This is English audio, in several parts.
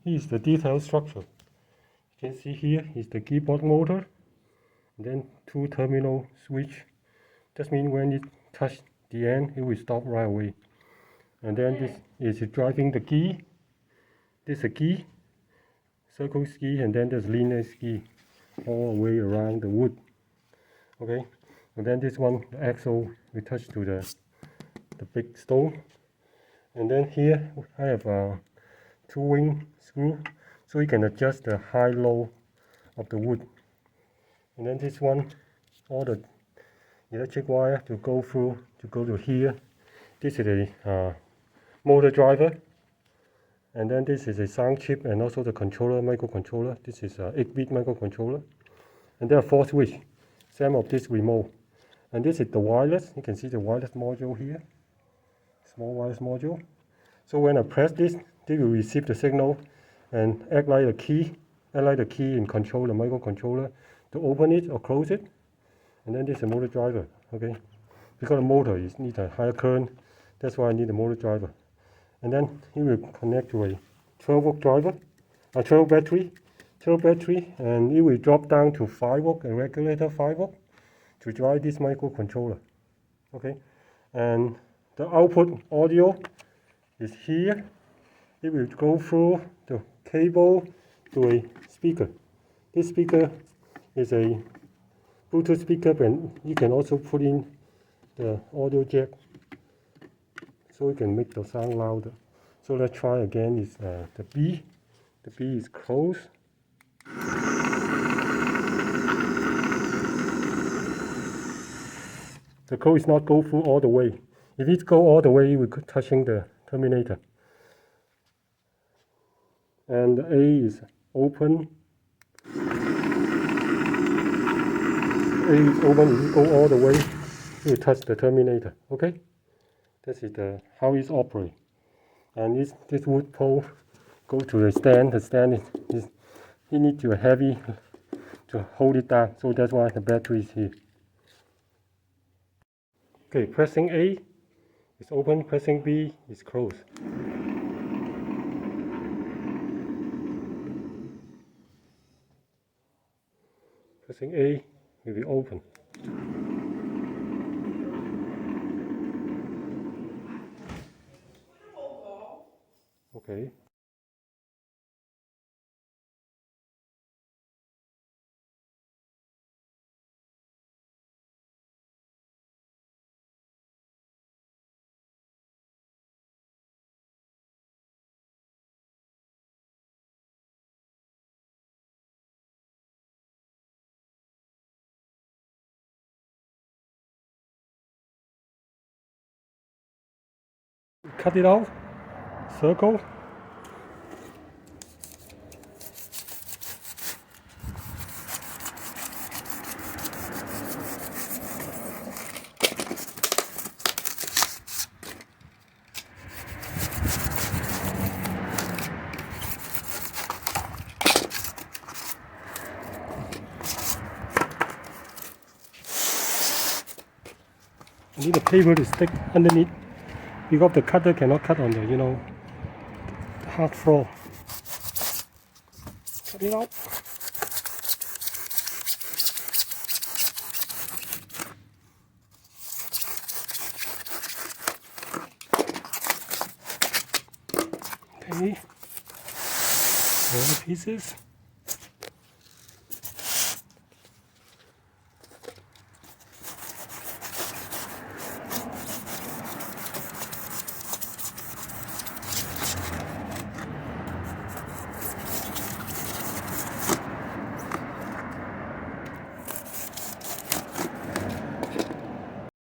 Here's the detailed structure. You can see here is the keyboard motor, and then 2 terminal switch. That means when it touch the end, it will stop right away. And then this is driving the key. This is a key, circle key, and then there's linear key all the way around the wood. Okay, and then this one, the axle, we touch to the big stone. And then here I have a 2-wing screw, so you can adjust the high-low of the wood. And then this one, all the electric wire to go through to go to here. This is a motor driver, and then this is a sound chip and also the controller, microcontroller. This is a 8-bit microcontroller, and there are 4 switches, same of this remote. And this is the wireless. You can see the wireless module here, small wireless module. So when I press this, they will receive the signal and act like a key, and control the microcontroller to open it or close it. And then this is a motor driver, okay? Because the motor is need a higher current, that's why I need a motor driver. And then it will connect to a 12-volt driver, a 12 battery, and it will drop down to 5-volt, a regulator 5-volt, to drive this microcontroller, okay? And the output audio is here. It will go through the cable to a speaker. This speaker is a Bluetooth speaker, and you can also put in the audio jack so you can make the sound louder. So let's try again. Is the B. The B is closed. The code is not go through all the way. If it go all the way, we're touching the terminator. And the A is open. A is open. If you go all the way, you touch the terminator. Okay, this is how it's operates. And this wood pole go to the stand. The stand is you need to heavy to hold it down. So that's why the battery is here. Okay, pressing A is open. Pressing B is closed. Pressing A will be open. Okay. Cut it out, circle. I need a paper to stick underneath because the cutter cannot cut on the hard floor. Cut it out. Okay, all the pieces.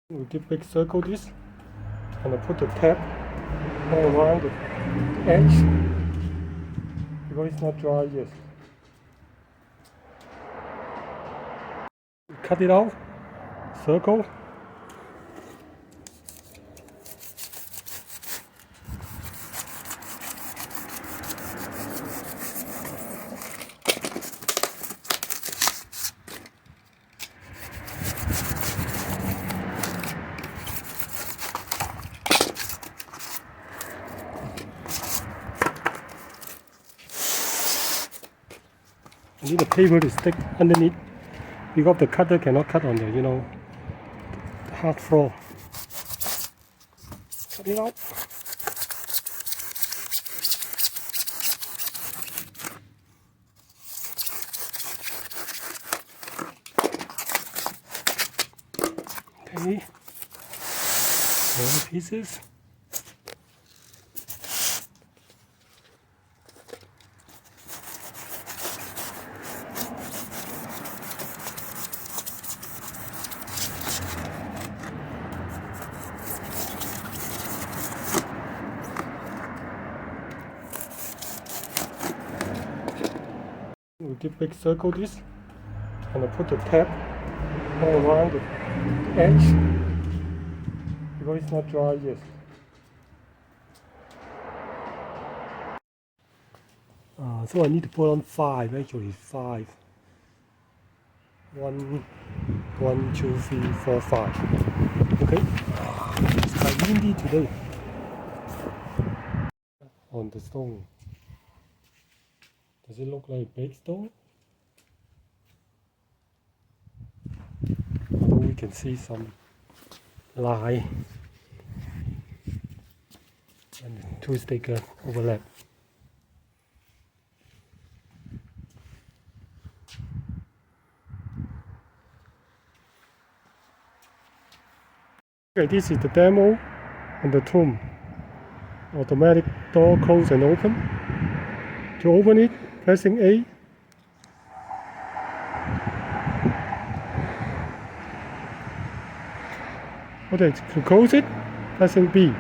We did big circle this, and I put the tab all around the edge because it's not dry yet. Cut it out, circle. I need the paper to stick underneath because the cutter cannot cut on the hard floor. Cut it out. Okay, all the pieces. We give big circle this, and I put the tab all around the edge because it's not dry yet. So I need to put on 5, actually 5. 1, 2, 3, 4, 5. Okay, it's quite windy today on the stone. Does it look like baked stone? Although we can see some line and the two stickers overlap. Okay, this is the demo on the tomb. Automatic door close and open. To open it, pressing A. Okay, to close it, pressing B.